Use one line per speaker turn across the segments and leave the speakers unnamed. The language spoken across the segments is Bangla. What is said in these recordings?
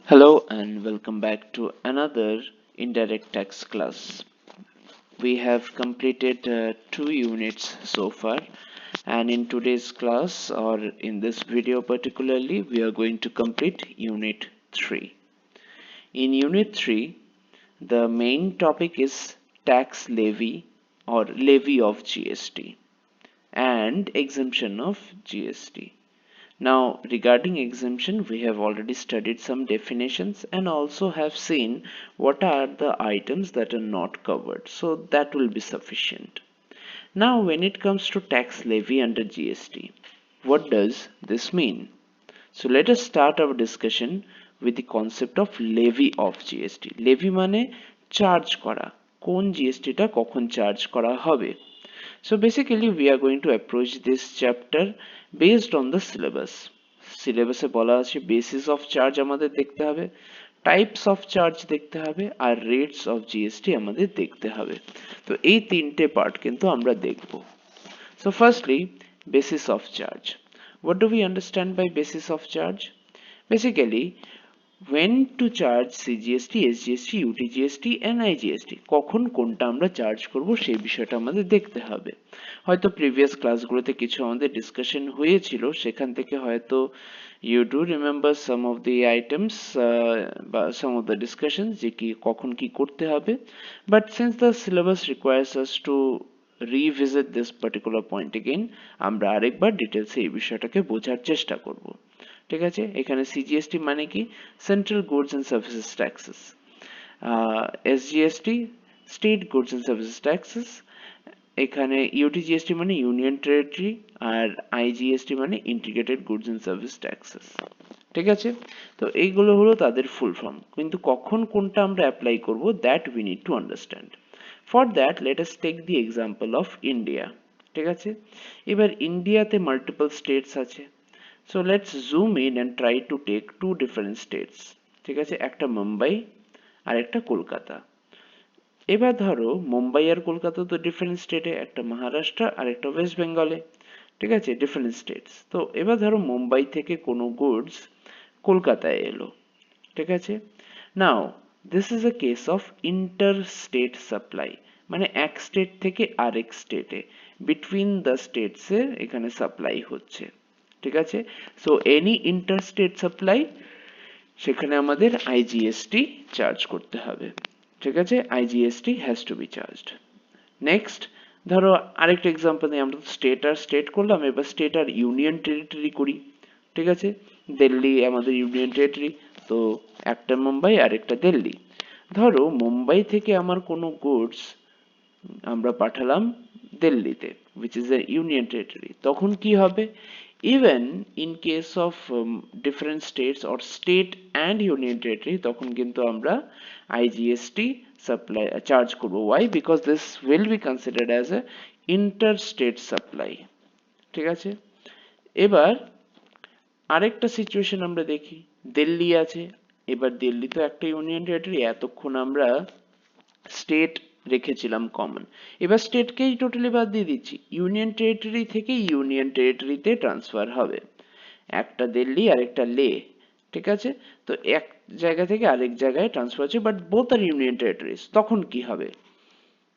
Hello and welcome back to another indirect tax class. We have completed two units so far, and in today's class, or in this video particularly, we are going to complete unit 3. In unit 3, the main topic is tax levy or levy of GST and exemption of GST. Now, regarding exemption, we have already studied some definitions and also have seen what are the items that are not covered. So that will be sufficient. Now, when it comes to tax levy under GST, what does this mean? So let us start our discussion with the concept of levy of GST. Levy মানে চার্জ করা, কোন জিএসটিটা কখন চার্জ করা হবে। So basically we are going to approach this chapter based on the syllabus. সিলেবাসে বলা আছে basis of charge আমাদের দেখতে হবে, টাইপস অফ চার্জ দেখতে হবে আর রেটস অফ জিএসটি আমাদের দেখতে হবে। তো এই তিনটে পার্ট কিন্তু আমরা দেখব। So firstly, basis of charge. What do we understand by basis of charge? Basically, when to charge CGST, SGST, UTGST, NIGST, কখন কোনটা আমরা চার্জ করব সেই বিষয়টা আমাদের দেখতে হবে। হয়তো প্রিভিয়াস ক্লাসগুলোতে কিছু আমাদের ডিসকাশন হয়েছিল, সেখান থেকে হয়তো you do remember some of the items বা some of the discussions যে কি কখন কি করতে হবে, but since the syllabus requires us to revisit this particular point again, আমরা আরেকবার ডিটেলসে এই বিষয়টাকে বোঝার চেষ্টা করব। ঠিক আছে, এখানে সিজিএসটি মানে কি, central goods and services taxes, SGST state goods and services taxes, এখানে ইউটিজিএসটি মানে ইউনিয়ন টেরিটরি, আর আইজিএসটি মানে integrated goods and service taxes. ঠিক আছে, তো এইগুলো হলো তাদের ফুল ফর্ম, কিন্তু কখন কোনটা আমরা অ্যাপ্লাই করব that we need to understand. For that let us take the example of India. ঠিক আছে, এবার ইন্ডিয়াতে মাল্টিপল স্টেটস আছে। So let's zoom in and try to take two different states. ঠিক আছে, একটা মুম্বাই আর একটা কলকাতা। এবার ধরো মুম্বাই আর কলকাতা তো ডিফারেন্ট স্টেটে, একটা মহারাষ্ট্র আর একটা ওয়েস্ট বেঙ্গলে। ঠিক আছে, ডিফারেন্ট স্টেটস। তো এবার ধরো মুম্বাই থেকে কোনো গুডস কলকাতায় এলো। ঠিক আছে, now this is a case of interstate supply, মানে এক স্টেট থেকে আরেক স্টেটে, বিটুইন দ্য স্টেটসে এখানে সাপ্লাই হচ্ছে। ঠিক আছে, সো এনি ইন্টারস্টেট সাপ্লাই, সেখানে আমাদের আইজিএসটি চার্জ করতে হবে। ঠিক আছে, IGST has to B charged. Next ধরো আরেকটা এক্সাম্পল নিই, আমরা স্টেট আর স্টেট করলাম, এবার স্টেট আর ইউনিয়ন টেরিটরি করি। ঠিক আছে, দিল্লি আমাদের ইউনিয়ন টেরিটরি, তো একটা মুম্বাই আর একটা দিল্লি। ধরো মুম্বাই থেকে আমার কোনো গুডস আমরা পাঠালাম দিল্লিতে, which is a union territory, তখন কি হবে, even in case of different states or state and union territory, তখন কিন্তু আমরা IGST supply charge করব। why? Because this will be considered as a interstate supply। ঠিক আছে, এবার আরেকটা সিচুয়েশন আমরা দেখি, দিল্লি আছে, এবার দিল্লি তো একটা ইউনিয়ন টেরিটরি, এতক্ষণ আমরা স্টেট রেখেছিলাম কমন, এবার স্টেটকেই টোটালি বাদ দিয়ে দিচ্ছি, ইউনিয়ন টেরিটরি থেকে ইউনিয়ন টেরিটরিতে ট্রান্সফার হবে, একটা দিল্লি আর একটা লে। ঠিক আছে, তো এক জায়গা থেকে আরেক জায়গায় ট্রান্সফার হচ্ছে, but both are union territories. তখন কি হবে,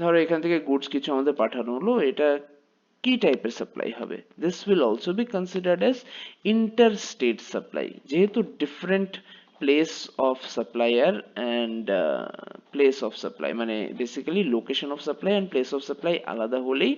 ধরো এখান থেকে গুডস কিছু আমাদের পাঠানো হলো, এটা কি টাইপের সাপ্লাই হবে, this will also be considered as interstate supply, যেহেতু different place of supplier and place of supply, মানে basically location of supply and place of supply আলাদা হলেই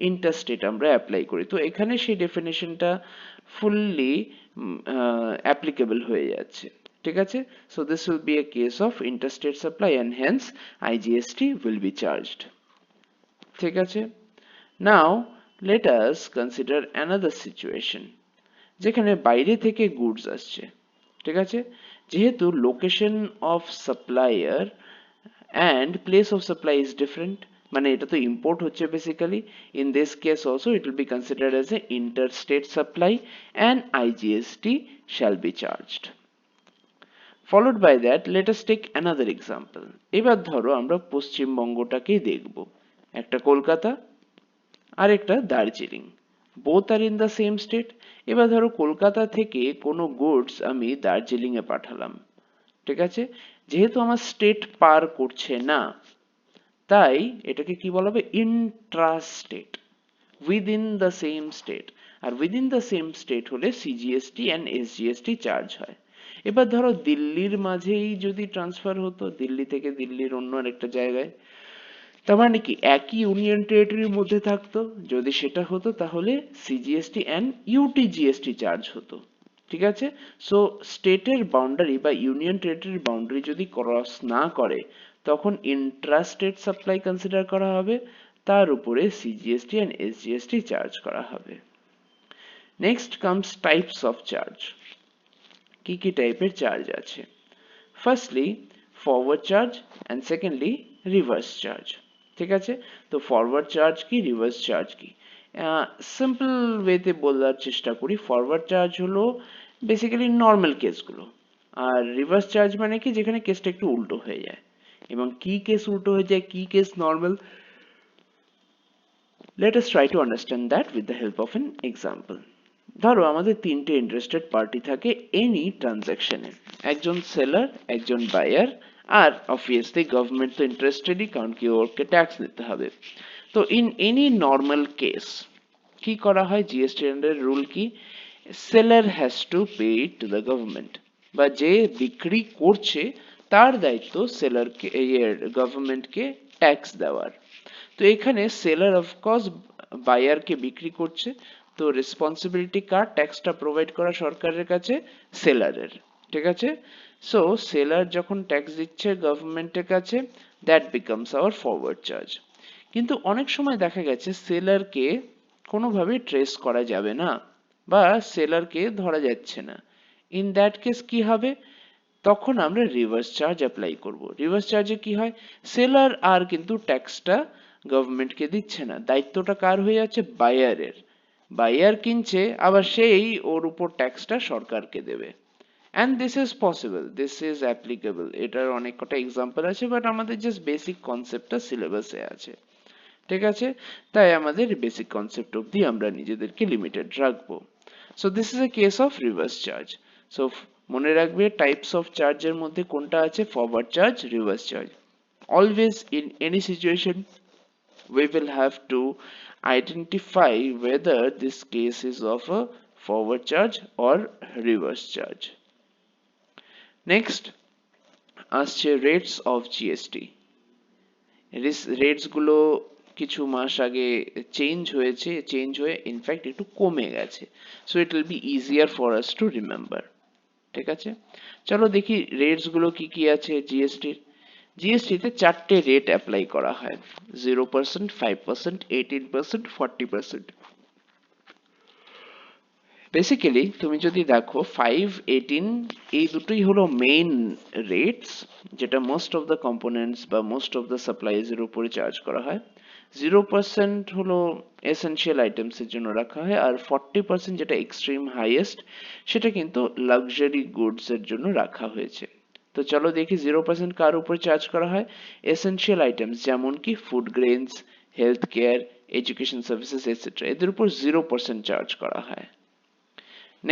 ইন্টার স্টেট আমরা অ্যাপ্লাই করি। তো এখানে সেই ডেফিনেশনটা ফুললি অ্যাপ্লিকেবল হয়ে যাচ্ছে। ঠিক আছে, so this will be a case of interstate supply and hence IGST will be charged। ঠিক আছে, now let us consider another situation, যেখানে বাইরে থেকে গুডস আসছে। ঠিক আছে, যেহেতু location of supplier and place of supply is different, মানে এটা তো ইম্পোর্ট হচ্ছে basically, in this case also it will be considered as a interstate supply and IGST shall be charged। Followed by that, let us take another example। এবার ধরো আমরা পশ্চিমবঙ্গটাকেই দেখব, একটা কলকাতা আর একটা Darjeeling, both are in the same state. এবার ধরো কলকাতা থেকে কোনো গুডস আমি দার্জিলিং এ পাঠালাম। ঠিক আছে, যেহেতু আমার স্টেট পার করছে না, তাই এটাকে কি বলা হবে, intrastate, within the same state. আর উইদিন দ্য সেম স্টেট হলে সিজিএসটি অ্যান্ড এসজিএসটি চার্জ হয়। এবার ধরো দিল্লির মাঝেই যদি ট্রান্সফার হতো, দিল্লি থেকে দিল্লির অন্য আরেকটা জায়গায়, তার মানে কি একই ইউনিয়ন টেরিটরির মধ্যে থাকতো, যদি সেটা হতো তাহলে সিজিএসটি অ্যান্ড ইউটিজিএসটি চার্জ হতো। ঠিক আছে, সো স্টেটের বাউন্ডারি বা ইউনিয়ন টেরিটরির বাউন্ডারি যদি ক্রস না করে, তখন ইন্ট্রা স্টেট সাপ্লাই কনসিডার করা হবে, তার উপরে সিজিএসটি অ্যান্ড এসজিএসটি চার্জ করা হবে। Next comes types of charge. কি কি টাইপের চার্জ আছে? Firstly forward charge and secondly reverse charge. ঠিক আছে, তো ফরওয়ার্ড চার্জ কি, রিভার্স চার্জ কি? সিম্পল ওয়েতে বলার চেষ্টা করি। ফরওয়ার্ড চার্জ হলো বেসিক্যালি নর্মাল কেসগুলো, আর রিভার্স চার্জ মানে কি, যেখানে কেসটা একটু উল্টো হয়ে যায়। এবং কি কেস উল্টো হয়ে যায়, কি case normal, let us try to understand that with the help of an example. ধরো আমাদের তিনটে ইন্টারেস্টেড পার্টি থাকে এনি ট্রানজাকশনে, একজন সেলার, একজন বায়ার, আর অবভিয়াসলি গভর্নমেন্ট তো ইন্টারেস্টেডই, কারণ কি ওকে ট্যাক্স দিতে হবে। তো ইন এনি নর্মাল কেস কি করা হয়, জিএসটি এর রুল কি, seller has to pay it to the government, বা যে বিক্রি করছে তার দায়িত্ব সেলারকে, গভর্নমেন্টকে ট্যাক্স দেওয়ার। তো এখানে সেলার অফকোর্স বায়ারকে বিক্রি করছে, তো রেসপন্সিবিলিটি কার, ট্যাক্সটা প্রোভাইড করা সরকারের কাছে, সেলারের। ঠিক আছে, সো সেলার যখন ট্যাক্স দিচ্ছে গভর্নমেন্টের কাছে, that becomes our forward charge. কিন্তু অনেক সময় দেখা গেছে সেলারকে কোনোভাবেই ট্রেস করা যাবে না, বা সেলারকে ধরা যাচ্ছে না। ইন দ্যাট কেস কি হবে, তখন আমরা রিভার্স চার্জ অ্যাপ্লাই করব। রিভার্স চার্জে কি হয়, সেলার আর কিন্তু ট্যাক্সটা গভর্নমেন্টকে দিচ্ছে না, দায়িত্বটা কার হয়ে যাচ্ছে, বায়ারের। বায়ার কিনছে, আবার সেই ওর উপর ট্যাক্সটা সরকারকে দেবে। And this is possible, this is applicable. এটার অনেক কটা এক্সাম্পল আছে, বাট আমাদের জাস্ট বেসিক কনসেপ্টটা সিলেবাসে আছে। ঠিক আছে, তাই আমাদের বেসিক কনসেপ্ট অবধি আমরা নিজেদেরকে লিমিটেড রাখবো। So this is a case of reverse charge. So মনে রাখবে টাইপস অফ চার্জের মধ্যে কোনটা আছে, forward charge, reverse charge. Always in any situation we will have to identify whether this case is of a forward charge or reverse charge. Next আসছে rates of GST. রেটস গুলো কিছু মাস আগে চেঞ্জ হয়েছে, চেঞ্জ হয়ে ইনফ্যাক্ট একটু কমে গেছে, so it will be easier for us to remember. ঠিক আছে, চলো দেখি রেটস গুলো কি কি আছে জিএসটির। জিএসটিতে চারটে রেট অ্যাপ্লাই করা হয়, 0%, 5%, 18%, 40%। বেসিক্যালি তুমি যদি দেখো 5, 18 এই দুটোই হলো মেইন রেটস, যেটা মোস্ট অফ দ্য কম্পোনেন্টস বা মোস্ট অফ দ্য সাপ্লাইজ এর উপরে চার্জ করা হয়। 0% হলো এসেনশিয়াল আইটেমস এর জন্য রাখা হয়, আর 40% যেটা এক্সট্রিম হাইয়েস্ট, সেটা কিন্তু লাক্সারি গুডস এর জন্য রাখা হয়েছে। তো চলো দেখি 0% কার উপরে চার্জ করা হয়, এসেনশিয়াল আইটেমস যেমন কি food grains, health care, education services etcetera, এদের উপর 0% চার্জ করা হয়।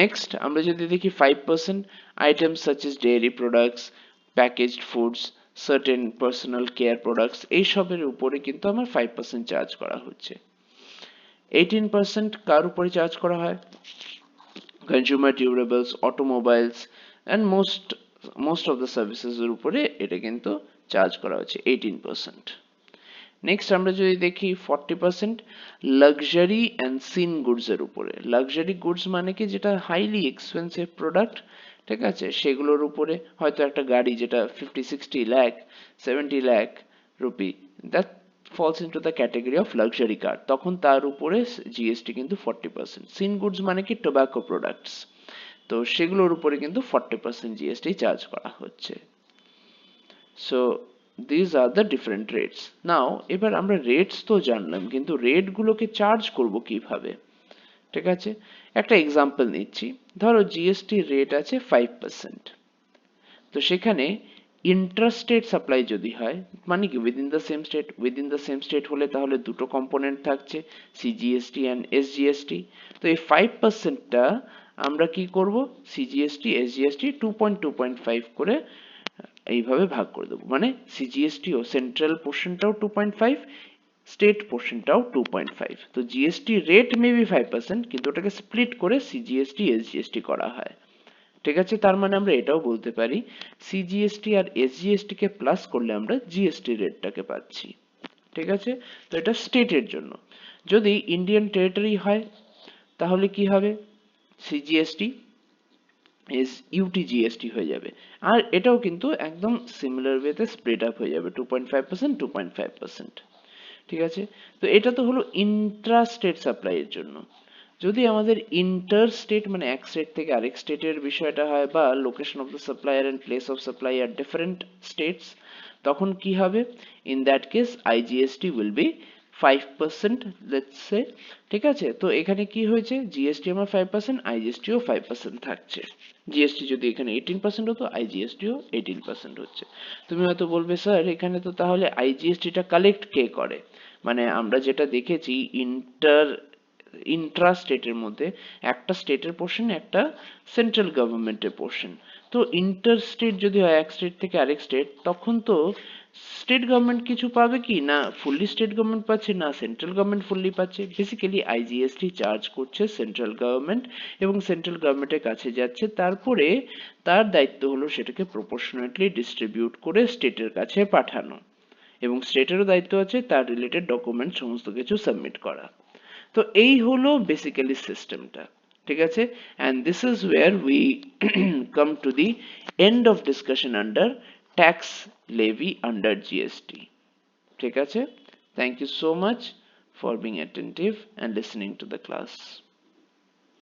নেক্সট আমরা যদি দেখি 5% items such as dairy products, packaged foods, certain personal care products, এইসবের উপরে কিন্তু আমার 5% চার্জ করা হচ্ছে। 18% কার উপরে চার্জ করা হয়, consumer durables, automobiles and most of the services এর উপরে এটা কিন্তু চার্জ করা হচ্ছে 18%। নেক্সট আমরা যদি দেখি 40% লাক্সারি অ্যান্ড সিন গুডস এর উপরে। লাক্সারি গুডস মানে কি, যেটা হাইলি এক্সপেন্সিভ প্রোডাক্ট, ঠিক আছে, সেগুলোর উপরে হয়তো একটা গাড়ি যেটা 50-60 lakh, 70 lakh rupee, that falls into the category of luxury car, তখন তার উপরে জিএসটি কিন্তু 40%। সিন গুডস মানে কি, টোব্যাকো প্রোডাক্টস, তো সেগুলোর উপরে কিন্তু 40% জিএসটি চার্জ করা হচ্ছে। So these are the different rates. Now এবার আমরা রেটস তো জানলাম, কিন্তু রেট গুলোকে চার্জ করব কিভাবে? ঠিক আছে, একটা এক্সাম্পল নিচ্ছি। ধরো জিএসটি রেট আছে 5%, তো সেখানে ইন্ট্রাস্টেট সাপ্লাই যদি হয়, মানে কি within the same state, within the same state হলে তাহলে দুটো কম্পোনেন্ট থাকছে, সিজিএসটি অ্যান্ড এসজিএসটি। তো এই 5%টা আমরা কি করব, সিজিএসটি এসজিএসটি 2.5 করে এইভাবে ভাগ করে দেবো, মানে সিজিএসটি ও সেন্ট্রাল পোর্শনটাও 2.5, স্টেট পোর্শনটাও 2.5। তো জিএসটি রেট মেবি 5%, কিন্তু ওটাকে স্প্লিট করে সিজিএসটি এসজিএসটি করা হয়। ঠিক আছে, তার মানে আমরা এটাও বলতে পারি সিজিএসটি আর এসজিএসটি কে প্লাস করলে আমরা জিএসটি রেটটাকে পাচ্ছি। ঠিক আছে, তো এটা স্টেটের জন্য। যদি ইন্ডিয়ান টেরিটরি হয় তাহলে কি হবে, সিজিএসটি এস ইউটিজিএসটি হয়ে যাবে। আর এটাও কিন্তু একদম সিমিলার ওয়েতে স্প্লিট আপ হয়ে যাবে 2.5%, 2.5%। ঠিক আছে, তো এটা তো হলো ইন্ট্রা স্টেট সাপ্লাই এর জন্য। যদি আমাদের ইন্টার স্টেট মানে এক স্টেট থেকে আরেক স্টেটের বিষয়টা হয়, বা location of the supplier and place of supply are different states, তখন কি হবে, in that case IGST will be 5%, let's say. ঠিক আছে, তো এখানে কি হয়েছে, জিএসটি আমার 5%, আইজিএসটিও 5% থাকছে। জিএসটি যদি এখানে 18% হতো, আইজিএসটিও 18% হচ্ছে। তুমি হয়তো বলবে স্যার এখানে তো তাহলে আইজিএসটিটা কালেক্ট কে করে, মানে আমরা যেটা দেখেছি ইন্ট্রা স্টেটের মধ্যে একটা স্টেটের পোর্শন, একটা সেন্ট্রাল গভর্নমেন্টের পোর্শন। তো ইন্টার স্টেট যদি হয় এক স্টেট থেকে আরেক স্টেট, তখন তো স্টেট গভর্নমেন্ট কিছু পাবে কি না, ফুললি স্টেট গভর্নমেন্ট পাচ্ছে না সেন্ট্রাল গভর্নমেন্ট ফুললি পাচ্ছে। বেসিক্যালি আইজিএসটি চার্জ করছে সেন্ট্রাল গভর্নমেন্ট, এবং সেন্ট্রাল গভর্নমেন্টের কাছে যাচ্ছে, তারপরে তার দায়িত্ব হলো সেটাকে প্রপোর্শনেটলি ডিস্ট্রিবিউট করে স্টেটের কাছে পাঠানো, এবং স্টেটেরও দায়িত্ব আছে তার রিলেটেড ডকুমেন্ট সমস্ত কিছু সাবমিট করা। তো এই হলো বেসিক্যালি সিস্টেমটা। ঠিক আছে, and this is where we come to the end of discussion under tax levy under GST. ঠিক আছে, thank you so much for being attentive and listening to the class.